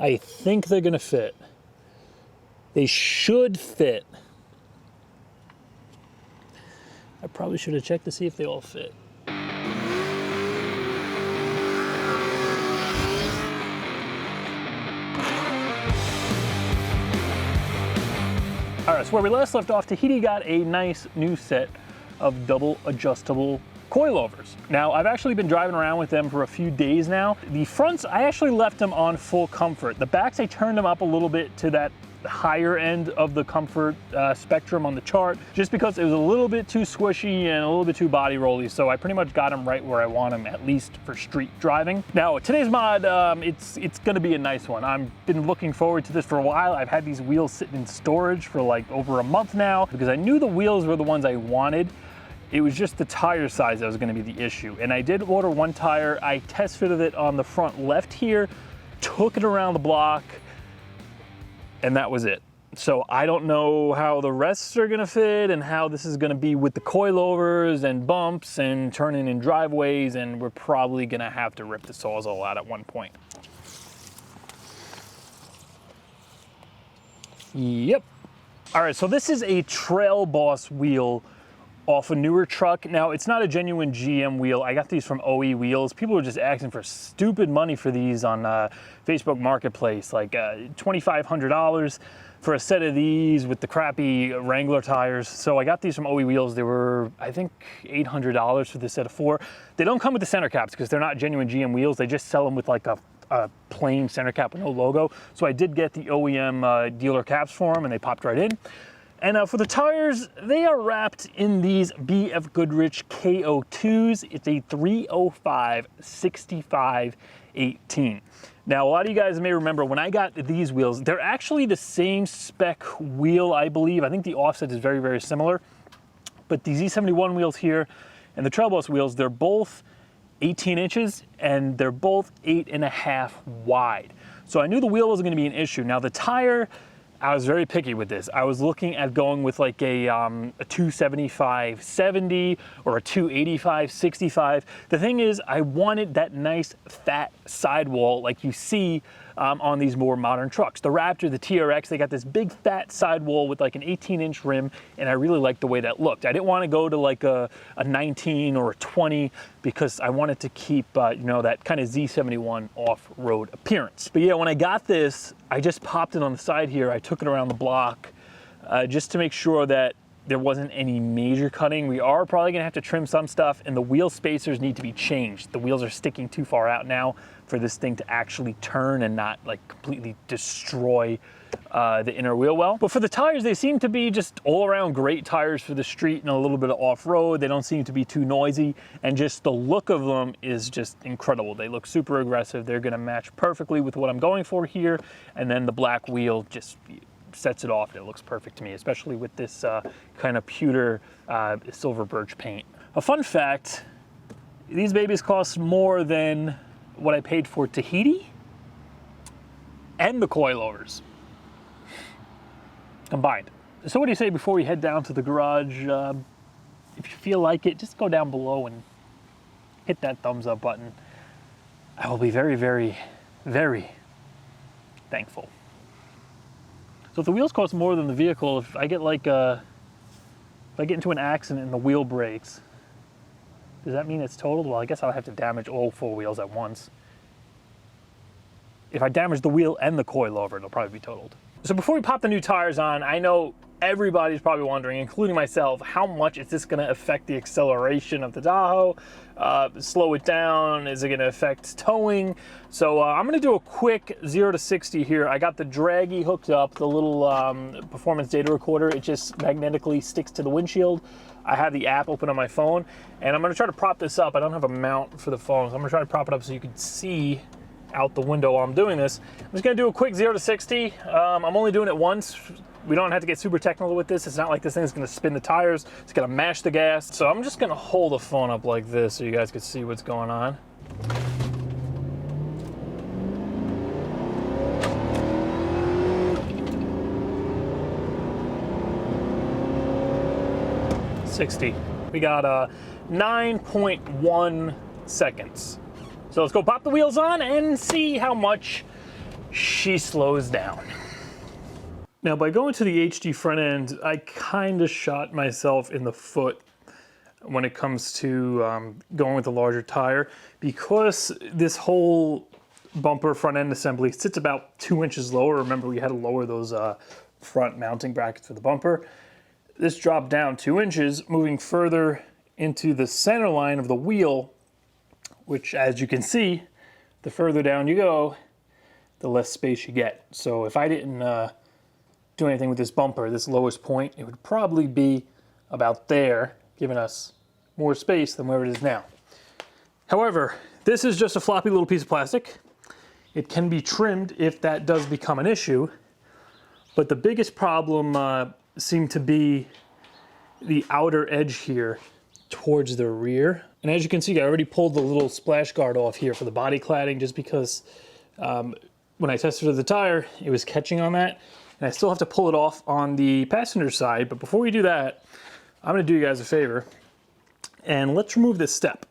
I think they're gonna fit. They should fit. I probably should have checked to see if they all fit. All right, so where we last left off, Tahiti got a nice new set of double adjustable coilovers. Now, I've actually been driving around with them for a few days now. The fronts, I actually left them on full comfort. The backs, I turned them up a little bit to that higher end of the comfort spectrum on the chart, just because it was a little bit too squishy and a little bit too body rolly. So I pretty much got them right where I want them, at least for street driving. Now, today's mod, it's gonna be a nice one. I've been looking forward to this for a while. I've had these wheels sitting in storage for like over a month now because I knew the wheels were the ones I wanted. It was just the tire size that was gonna be the issue. And I did order one tire. I test fitted it on the front left here, took it around the block, and that was it. So I don't know how the rest are gonna fit and how this is gonna be with the coilovers and bumps and turning in driveways, and we're probably gonna have to rip the Sawzall out at one point. Yep. All right, so this is a Trail Boss wheel off a newer truck. Now, it's not a genuine GM wheel. I got these from OE Wheels. People are just asking for stupid money for these on Facebook Marketplace, like $2,500 for a set of these with the crappy Wrangler tires. So I got these from OE Wheels. They were, I think, $800 for this set of 4. They don't come with the center caps because they're not genuine GM wheels. They just sell them with like a plain center cap with no logo. So I did get the OEM dealer caps for them, and they popped right in. And for the tires, they are wrapped in these BF Goodrich KO2s. It's a 305/65/18. Now, a lot of you guys may remember when I got these wheels, they're actually the same spec wheel, I believe. I think the offset is very, very similar. But the Z71 wheels here and the Trail Boss wheels, they're both 18 inches and they're both 8.5 wide. So I knew the wheel wasn't gonna be an issue. Now the tire, I was very picky with this. I was looking at going with like a 275/70 or a 285/65. The thing is, I wanted that nice fat sidewall like you see on these more modern trucks. The Raptor, the TRX, they got this big fat sidewall with like an 18-inch rim, and I really liked the way that looked. I didn't want to go to like a 19 or a 20 because I wanted to keep, you know, that kind of Z71 off-road appearance. But yeah, when I got this, I just popped it on the side here. I took it around the block just to make sure that there wasn't any major cutting. We are probably gonna have to trim some stuff, and the wheel spacers need to be changed. The wheels are sticking too far out now for this thing to actually turn and not like completely destroy the inner wheel well. But for the tires, they seem to be just all around great tires for the street and a little bit of off-road. They don't seem to be too noisy, and just the look of them is just incredible. They look super aggressive. They're gonna match perfectly with what I'm going for here, and then the black wheel just sets it off. It looks perfect to me, especially with this kind of pewter silver birch paint. A fun fact, these babies cost more than what I paid for Tahiti and the coilovers combined. So what do you say before we head down to the garage? If you feel like it, just go down below and hit that thumbs up button. I will be very, very, very thankful. So if the wheels cost more than the vehicle, if I get like if I get into an accident and the wheel breaks, does that mean it's totaled? Well, I guess I'll have to damage all 4 wheels at once. If I damage the wheel and the coilover, it'll probably be totaled. So before we pop the new tires on, I know everybody's probably wondering, including myself, how much is this gonna affect the acceleration of the Tahoe? Slow it down? Is it gonna affect towing? So I'm gonna do a quick 0 to 60 here. I got the Draggy hooked up, the little performance data recorder. It just magnetically sticks to the windshield. I have the app open on my phone, and I'm gonna try to prop this up. I don't have a mount for the phone, so I'm gonna try to prop it up so you can see out the window while I'm doing this. I'm just gonna do a quick 0 to 60. I'm only doing it once. We don't have to get super technical with this. It's not like this thing's gonna spin the tires. It's gonna mash the gas. So I'm just gonna hold the phone up like this so you guys can see what's going on. We got 9.1 seconds. So let's go pop the wheels on and see how much she slows down. Now, by going to the HD front end, I kind of shot myself in the foot when it comes to going with the larger tire, because this whole bumper front end assembly sits about 2 inches lower. Remember, we had to lower those front mounting brackets for the bumper. This dropped down 2 inches, moving further into the center line of the wheel, which, as you can see, the further down you go, the less space you get. So if I didn't do anything with this bumper, this lowest point, it would probably be about there, giving us more space than where it is now. However, this is just a floppy little piece of plastic. It can be trimmed if that does become an issue, but the biggest problem seemed to be the outer edge here towards the rear. And as you can see, I already pulled the little splash guard off here for the body cladding, just because when I tested the tire, it was catching on that. And I still have to pull it off on the passenger side. But before we do that, I'm gonna do you guys a favor, and let's remove this step.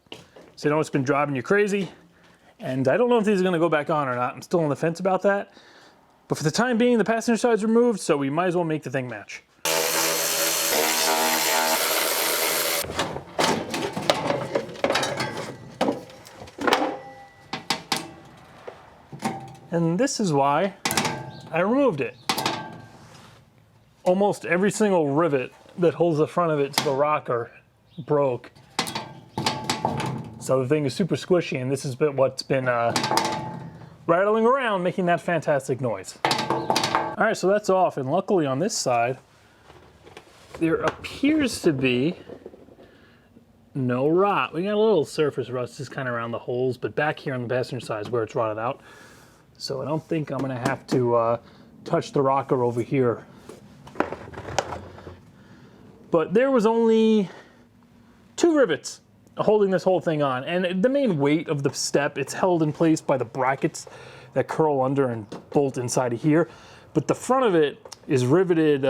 So I know it's been driving you crazy, and I don't know if these are gonna go back on or not. I'm still on the fence about that. But for the time being, the passenger side's removed, so we might as well make the thing match. And this is why I removed it. Almost every single rivet that holds the front of it to the rocker broke. So the thing is super squishy, and this is what's been rattling around, making that fantastic noise. All right, so that's off, and luckily on this side, there appears to be no rot. We got a little surface rust just kind of around the holes, but back here on the passenger side is where it's rotted out. So I don't think I'm gonna have to touch the rocker over here. But there was only 2 rivets holding this whole thing on. And the main weight of the step, it's held in place by the brackets that curl under and bolt inside of here. But the front of it is riveted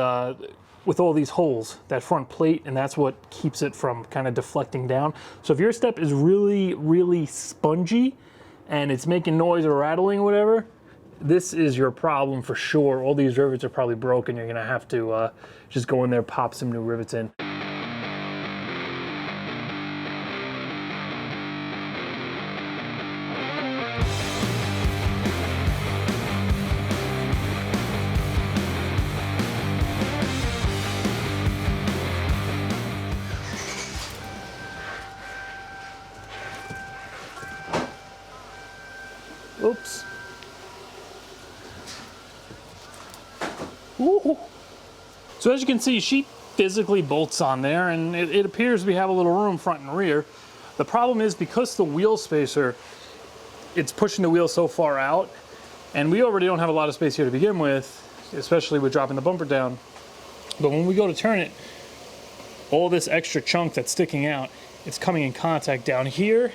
with all these holes, that front plate, and that's what keeps it from kind of deflecting down. So if your step is really, really spongy and it's making noise or rattling or whatever, this is your problem for sure. All these rivets are probably broken. You're gonna have to just go in there, pop some new rivets in. Oops. Ooh. So as you can see, she physically bolts on there, and it appears we have a little room front and rear. The problem is, because the wheel spacer, it's pushing the wheel so far out, and we already don't have a lot of space here to begin with, especially with dropping the bumper down. But when we go to turn it, all this extra chunk that's sticking out, it's coming in contact down here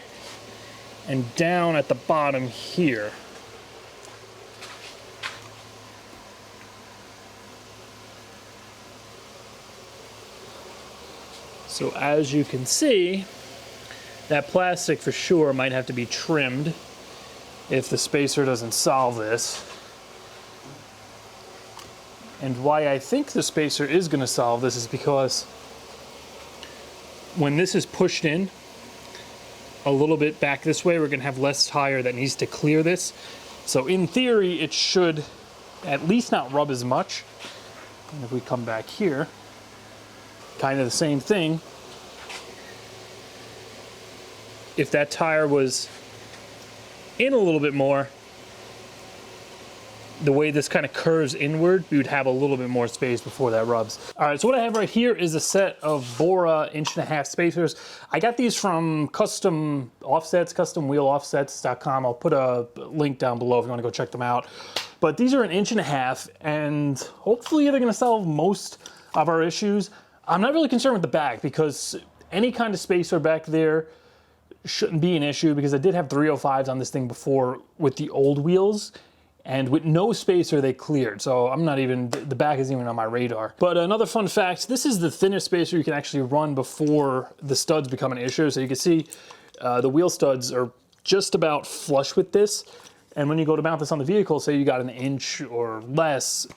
and down at the bottom here. So as you can see, that plastic for sure might have to be trimmed if the spacer doesn't solve this. And why I think the spacer is going to solve this is because when this is pushed in a little bit back this way, we're going to have less tire that needs to clear this. So in theory, it should at least not rub as much. And if we come back here, kind of the same thing. If that tire was in a little bit more, the way this kind of curves inward, we would have a little bit more space before that rubs. All right, so what I have right here is a set of Bora 1.5" spacers. I got these from Custom Offsets, customwheeloffsets.com. I'll put a link down below if you want to go check them out. But these are an 1.5", and hopefully they're going to solve most of our issues. I'm not really concerned with the back, because any kind of spacer back there shouldn't be an issue, because I did have 305s on this thing before with the old wheels, and with no spacer they cleared, so I'm not even, the back isn't even on my radar. But another fun fact, this is the thinnest spacer you can actually run before the studs become an issue. So you can see the wheel studs are just about flush with this, And when you go to mount this on the vehicle, say you got an inch or less,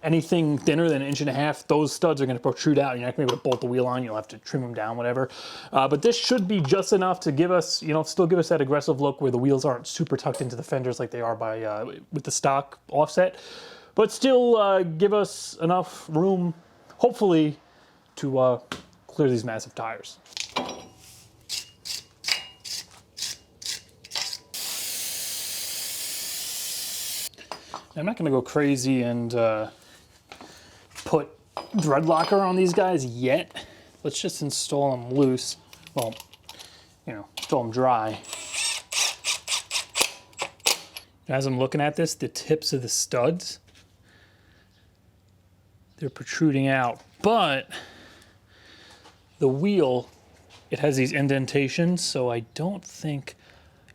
anything thinner than 1.5 inches, those studs are going to protrude out. You're not going to be able to bolt the wheel on. You'll have to trim them down, whatever. But this should be just enough to give us, you know, still give us that aggressive look where the wheels aren't super tucked into the fenders like they are by with the stock offset. But still give us enough room, hopefully, to clear these massive tires. I'm not going to go crazy and put thread locker on these guys yet. Let's just install them loose. Well, you know, install them dry. As I'm looking at this, the tips of the studs, they're protruding out, but the wheel, it has these indentations, so I don't think,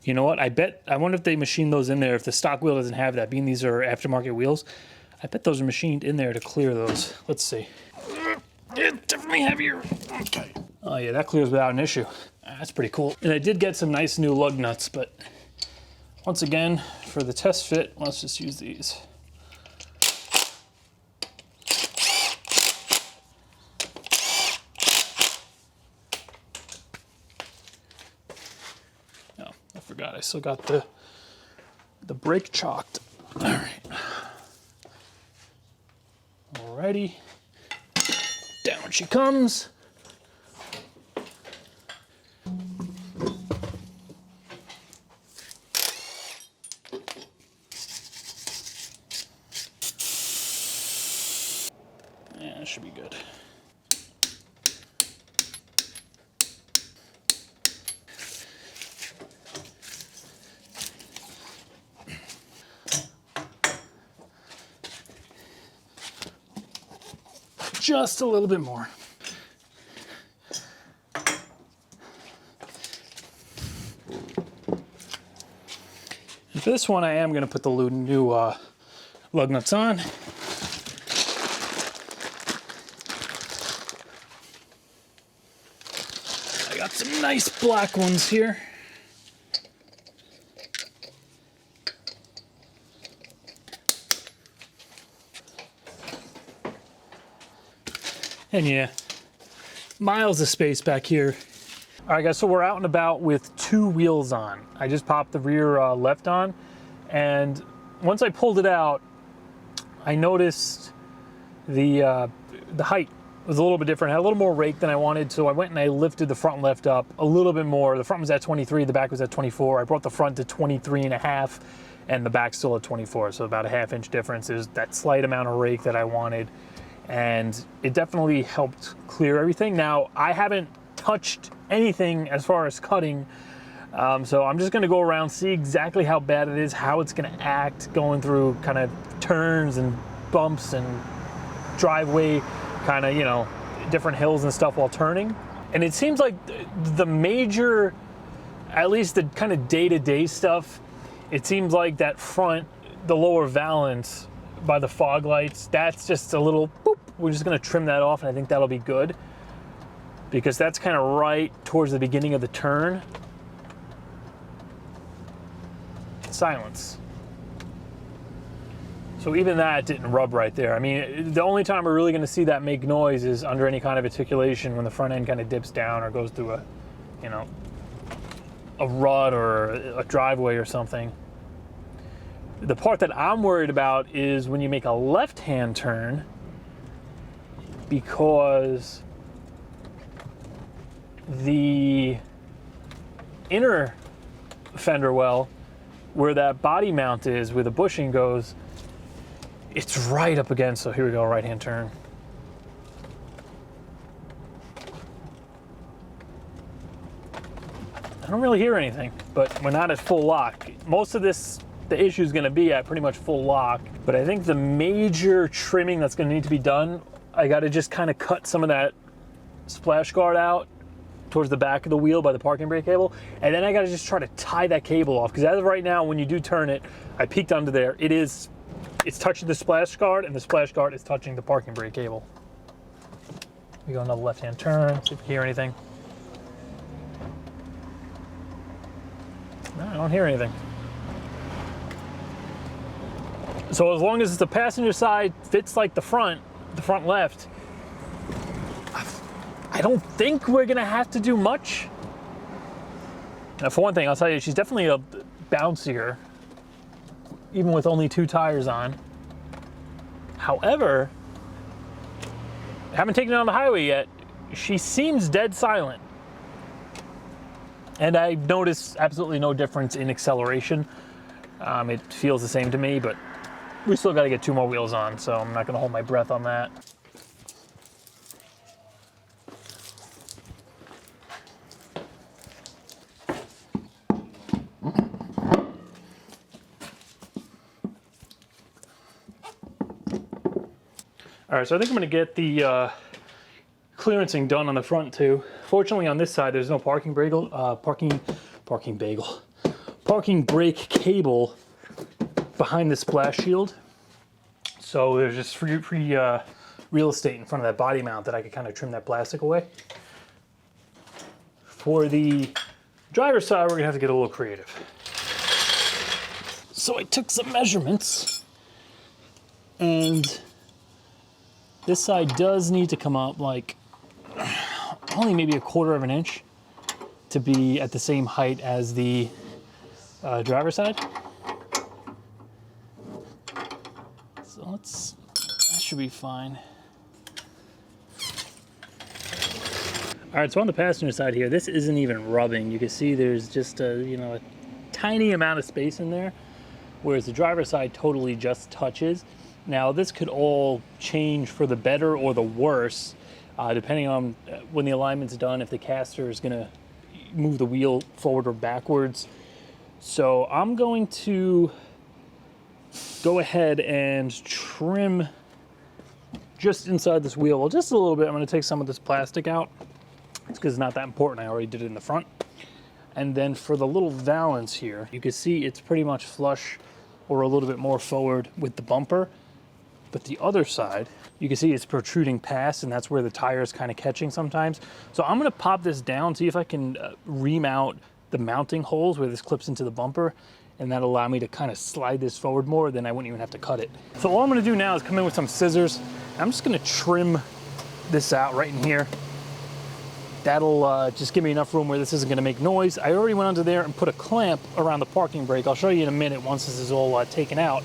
you know what, I wonder if they machined those in there. If the stock wheel doesn't have that, being these are aftermarket wheels, I bet those are machined in there to clear those. Let's see. It's definitely heavier. Okay. Oh yeah, that clears without an issue. That's pretty cool. And I did get some nice new lug nuts, but once again, for the test fit, let's just use these. Oh, I forgot, I still got the brake chalked. All right. Alrighty. Down she comes. Yeah, that should be good. Just a little bit more. And for this one, I am going to put the new lug nuts on. I got some nice black ones here. And yeah, miles of space back here. All right, guys, so we're out and about with 2 wheels on. I just popped the rear left on, and once I pulled it out, I noticed the height was a little bit different. It had a little more rake than I wanted, so I went and I lifted the front left up a little bit more. The front was at 23, the back was at 24. I brought the front to 23.5, and the back's still at 24, so about a 1/2 inch difference. Is that slight amount of rake that I wanted, and it definitely helped clear everything. Now, I haven't touched anything as far as cutting, so I'm just gonna go around, see exactly how bad it is, how it's gonna act going through kind of turns and bumps and driveway, kind of, you know, different hills and stuff while turning. And it seems like the major, at least the kind of day-to-day stuff, it seems like that front, the lower valance by the fog lights, that's just a little boop. We're just gonna trim that off, and I think that'll be good, because that's kind of right towards the beginning of the turn. Silence. So even that didn't rub right there. I mean, the only time we're really gonna see that make noise is under any kind of articulation, when the front end kind of dips down or goes through a, you know, a rut or a driveway or something. The part that I'm worried about is when you make a left-hand turn, because the inner fender well, where that body mount is, where the bushing goes, it's right up against, so here we go, right-hand turn. I don't really hear anything, but we're not at full lock. Most of this, the issue is going to be at pretty much full lock, but I think the major trimming that's going to need to be done, I got to just kind of cut some of that splash guard out towards the back of the wheel by the parking brake cable, and then I got to just try to tie that cable off, because as of right now, when you do turn it, I peeked under there, it's touching the splash guard, and the splash guard is touching the parking brake cable. We go another left-hand turn, see if we hear anything. No, I don't hear anything. So as long as the passenger side fits like the front left, I don't think we're gonna have to do much. Now, for one thing, I'll tell you, she's definitely a bouncier, even with only 2 tires on. However, I haven't taken it on the highway yet. She seems dead silent. And I notice absolutely no difference in acceleration. It feels the same to me, but we still gotta get 2 more wheels on, so I'm not gonna hold my breath on that. All right, so I think I'm gonna get the clearancing done on the front too. Fortunately, on this side, there's no parking brake cable behind the splash shield. So there's just free real estate in front of that body mount that I could kind of trim that plastic away. For the driver's side, we're gonna have to get a little creative. So I took some measurements, and this side does need to come up like only maybe 1/4 of an inch to be at the same height as the driver's side. So that should be fine. All right, so on the passenger side here, this isn't even rubbing. You can see there's just a tiny amount of space in there, whereas the driver's side totally just touches. Now, this could all change for the better or the worse, depending on when the alignment's done, if the caster is gonna move the wheel forward or backwards. So I'm going to go ahead and trim just inside this wheel, well, just a little bit. I'm gonna take some of this plastic out. It's because it's not that important. I already did it in the front. And then for the little valance here, you can see it's pretty much flush or a little bit more forward with the bumper. But the other side, you can see it's protruding past, and that's where the tire is kind of catching sometimes. So I'm gonna pop this down, see if I can remount the mounting holes where this clips into the bumper, and that'll allow me to kind of slide this forward more, then I wouldn't even have to cut it. So all I'm gonna do now is come in with some scissors. I'm just gonna trim this out right in here. That'll just give me enough room where this isn't gonna make noise. I already went under there and put a clamp around the parking brake. I'll show you in a minute once this is all taken out.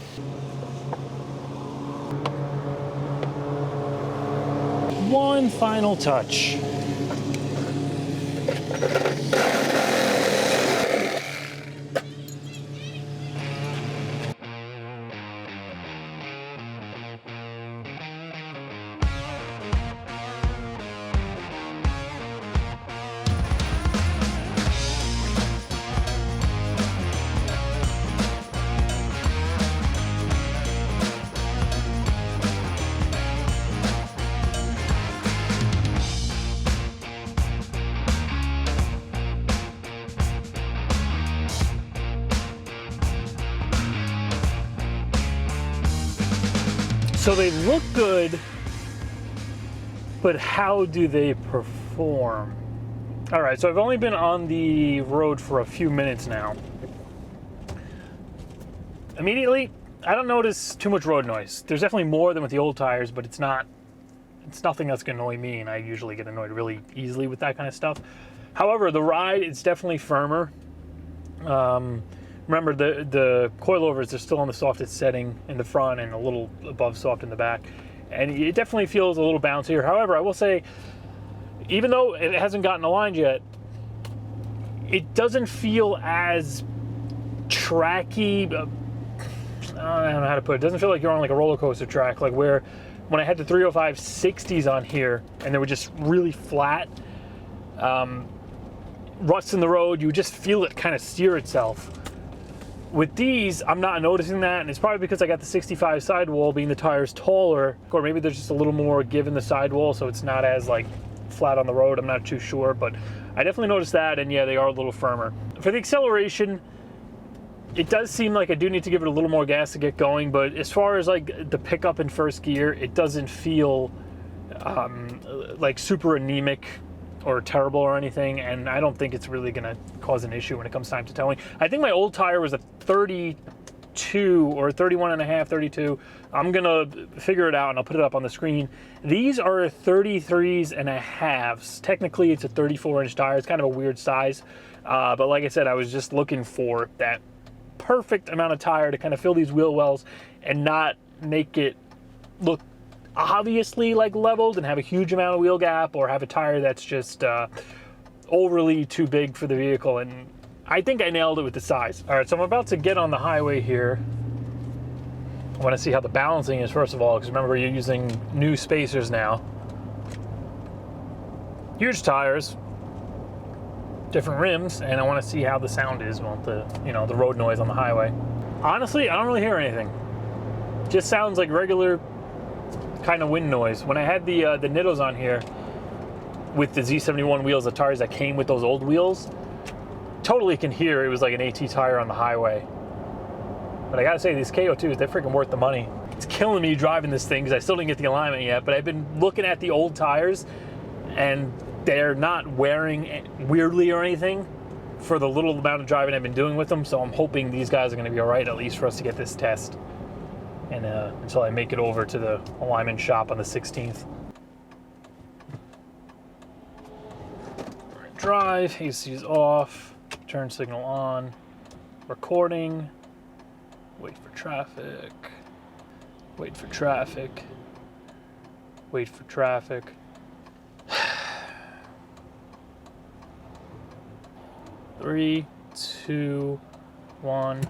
One final touch. So they look good, but how do they perform? All right, so I've only been on the road for a few minutes now. Immediately, I don't notice too much road noise. There's definitely more than with the old tires, but it's nothing that's gonna annoy me, and I usually get annoyed really easily with that kind of stuff. However, the ride, it's definitely firmer. Remember, the coilovers are still on the softest setting in the front and a little above soft in the back. And it definitely feels a little bouncier. However, I will say, even though it hasn't gotten aligned yet, it doesn't feel as tracky. I don't know how to put it. It doesn't feel like you're on like a roller coaster track, like where when I had the 305 60s on here and they were just really flat, ruts in the road, you just feel it kind of steer itself. With these, I'm not noticing that, and it's probably because I got the 65 sidewall, being the tire's taller, or maybe there's just a little more give in the sidewall, so it's not as like flat on the road. I'm not too sure, but I definitely noticed that, and yeah, they are a little firmer. For the acceleration, it does seem like I do need to give it a little more gas to get going, but as far as like the pickup in first gear, it doesn't feel like super anemic or terrible or anything, and I don't think it's really gonna cause an issue when it comes time to towing. I think my old tire was a 32 32 or 31.5, 32. I'm gonna figure it out and I'll put it up on the screen. These are 33s and a halves. Technically it's a 34-inch tire. It's kind of a weird size. But like I said, I was just looking for that perfect amount of tire to kind of fill these wheel wells and not make it look obviously like leveled and have a huge amount of wheel gap, or have a tire that's just overly too big for the vehicle. And I think I nailed it with the size. All right, so I'm about to get on the highway here. I want to see how the balancing is first of all, because remember, you're using new spacers now. Huge tires, different rims, and I want to see how the sound is, well, the road noise on the highway. Honestly, I don't really hear anything. Just sounds like regular kind of wind noise. When I had the Nittos on here with the Z71 wheels, the tires that came with those old wheels, totally can hear it was like an AT tire on the highway. But I gotta say, these KO2s, they're freaking worth the money. It's killing me driving this thing because I still didn't get the alignment yet, but I've been looking at the old tires and they're not wearing weirdly or anything for the little amount of driving I've been doing with them. So I'm hoping these guys are gonna be all right, at least for us to get this test. And until I make it over to the alignment shop on the 16th. Drive, AC's off, turn signal on, recording, wait for traffic, wait for traffic, wait for traffic. 3, 2, 1.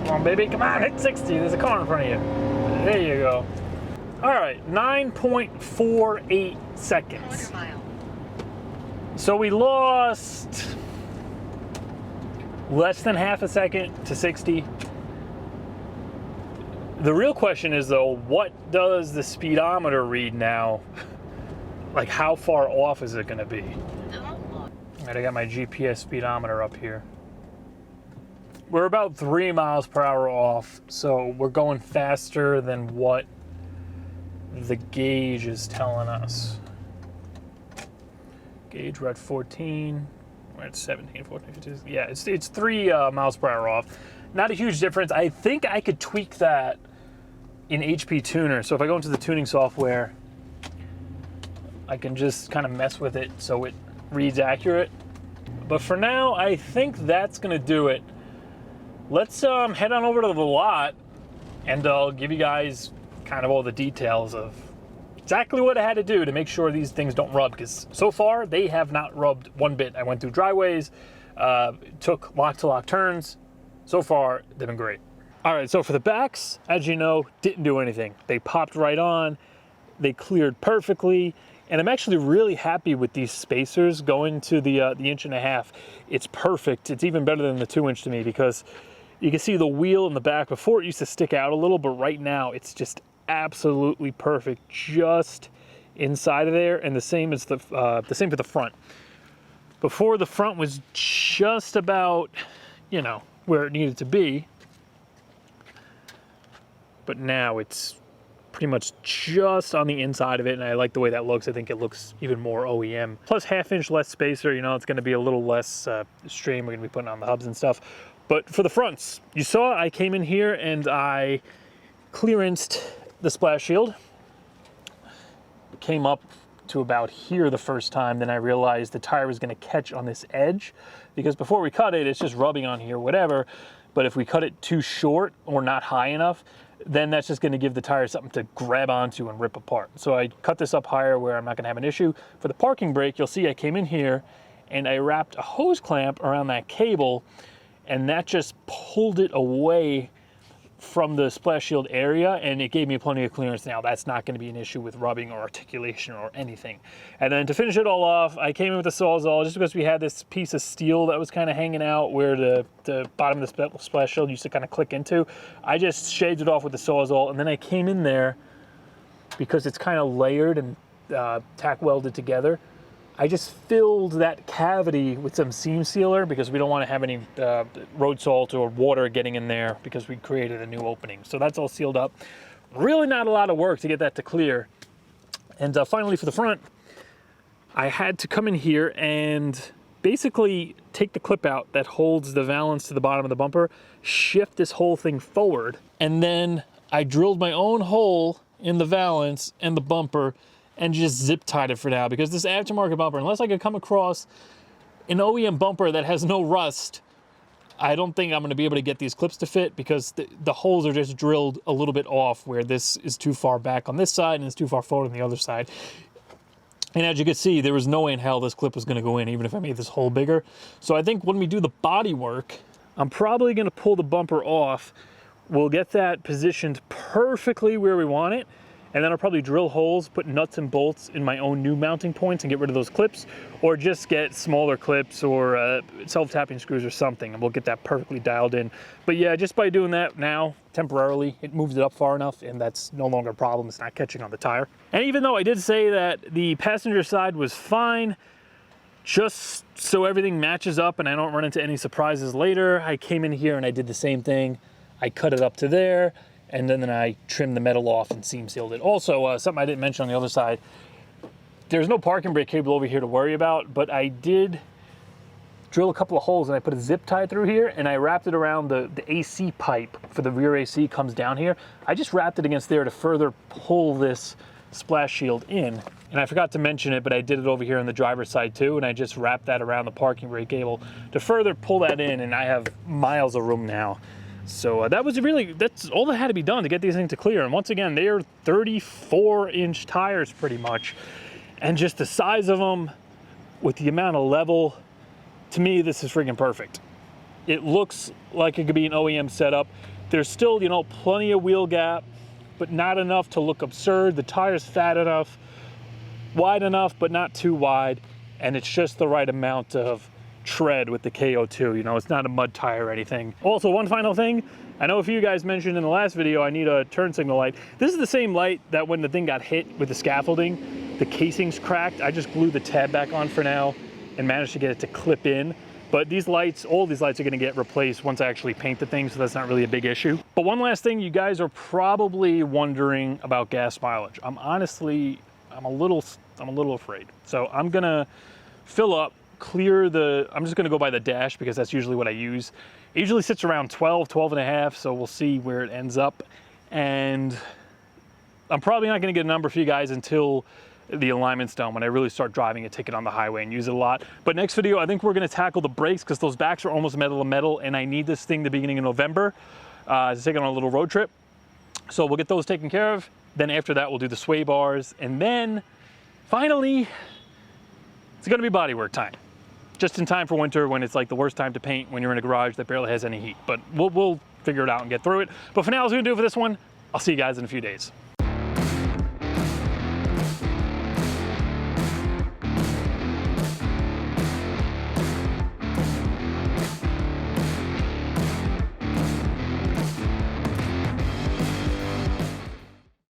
Come on, baby, come on, hit 60. There's a car in front of you. There you go. All right, 9.48 seconds. So we lost less than half a second to 60. The real question is, though, what does the speedometer read now? Like, how far off is it going to be? All right, I got my GPS speedometer up here. We're about 3 miles per hour off, so we're going faster than what the gauge is telling us. Gauge, we're at 14, we're at 17, 14, 15. Yeah, it's 3 miles per hour off. Not a huge difference. I think I could tweak that in HP Tuner. So if I go into the tuning software, I can just kind of mess with it so it reads accurate. But for now, I think that's gonna do it. Let's head on over to the lot and I'll give you guys kind of all the details of exactly what I had to do to make sure these things don't rub, because so far they have not rubbed one bit. I went through driveways, took lock-to-lock turns. So far, they've been great. All right, so for the backs, as you know, didn't do anything. They popped right on, they cleared perfectly, and I'm actually really happy with these spacers going to the 1.5 inches. It's perfect. It's even better than the 2-inch to me, because you can see the wheel in the back. Before it used to stick out a little, but right now it's just absolutely perfect, just inside of there. And the same as the same for the front. Before, the front was just about, you know, where it needed to be, but now it's pretty much just on the inside of it, and I like the way that looks. I think it looks even more OEM. Plus 1/2 inch less spacer, you know, it's going to be a little less strain we're going to be putting on the hubs and stuff. But for the fronts, you saw I came in here and I clearanced the splash shield. Came up to about here the first time, then I realized the tire was going to catch on this edge, because before we cut it, it's just rubbing on here, whatever. But if we cut it too short or not high enough, then that's just going to give the tire something to grab onto and rip apart. So I cut this up higher where I'm not going to have an issue. For the parking brake, you'll see I came in here and I wrapped a hose clamp around that cable, and that just pulled it away from the splash shield area, and it gave me plenty of clearance. Now that's not going to be an issue with rubbing or articulation or anything. And then to finish it all off, I came in with a Sawzall, just because we had this piece of steel that was kind of hanging out where the bottom of the splash shield used to kind of click into. I just shaved it off with the Sawzall, and then I came in there, because it's kind of layered and tack welded together. I just filled that cavity with some seam sealer, because we don't want to have any road salt or water getting in there, because we created a new opening. So that's all sealed up. Really not a lot of work to get that to clear. And finally for the front, I had to come in here and basically take the clip out that holds the valance to the bottom of the bumper, shift this whole thing forward, and then I drilled my own hole in the valance and the bumper and just zip tied it for now, because this aftermarket bumper, unless I could come across an OEM bumper that has no rust, I don't think I'm going to be able to get these clips to fit, because the holes are just drilled a little bit off where this is too far back on this side and it's too far forward on the other side. And as you can see, there was no way in hell this clip was going to go in, even if I made this hole bigger. So I think when we do the body work, I'm probably going to pull the bumper off. We'll get that positioned perfectly where we want it, and then I'll probably drill holes, put nuts and bolts in my own new mounting points and get rid of those clips, or just get smaller clips or self-tapping screws or something, and we'll get that perfectly dialed in. But yeah, just by doing that now, temporarily, it moves it up far enough, and that's no longer a problem. It's not catching on the tire. And even though I did say that the passenger side was fine, just so everything matches up and I don't run into any surprises later, I came in here and I did the same thing. I cut it up to there, and then I trimmed the metal off and seam sealed it. Also, something I didn't mention on the other side, there's no parking brake cable over here to worry about, but I did drill a couple of holes and I put a zip tie through here, and I wrapped it around the AC pipe for the rear AC comes down here. I just wrapped it against there to further pull this splash shield in. And I forgot to mention it, but I did it over here on the driver's side too, and I just wrapped that around the parking brake cable to further pull that in, and I have miles of room now. So that's all that had to be done to get these things to clear. And once again, they are 34-inch tires pretty much. And just the size of them with the amount of level, to me, this is freaking perfect. It looks like it could be an OEM setup. There's still, you know, plenty of wheel gap, but not enough to look absurd. The tire's fat enough, wide enough, but not too wide. And it's just the right amount of tread with the KO2, you know, it's not a mud tire or anything. Also, one final thing, I know a few of you guys mentioned in the last video I need a turn signal light. This is the same light that when the thing got hit with the scaffolding, the casing's cracked. I just glued the tab back on for now and managed to get it to clip in. But these lights, all these lights are gonna get replaced once I actually paint the thing, so that's not really a big issue. But one last thing, you guys are probably wondering about gas mileage. I'm a little afraid. So I'm gonna fill up, I'm just gonna go by the dash because that's usually what I use. It usually sits around 12 and a half, so we'll see where it ends up. And I'm probably not gonna get a number for you guys until the alignment's done, when I really start driving a ticket on the highway and use it a lot. But next video, I think we're gonna tackle the brakes, because those backs are almost metal to metal, and I need this thing the beginning of November to take it on a little road trip. So we'll get those taken care of. Then after that, we'll do the sway bars. And then finally, it's gonna be bodywork time. Just in time for winter, when it's like the worst time to paint, when you're in a garage that barely has any heat. But we'll figure it out and get through it. But for now, that's what we're gonna do for this one. I'll see you guys in a few days.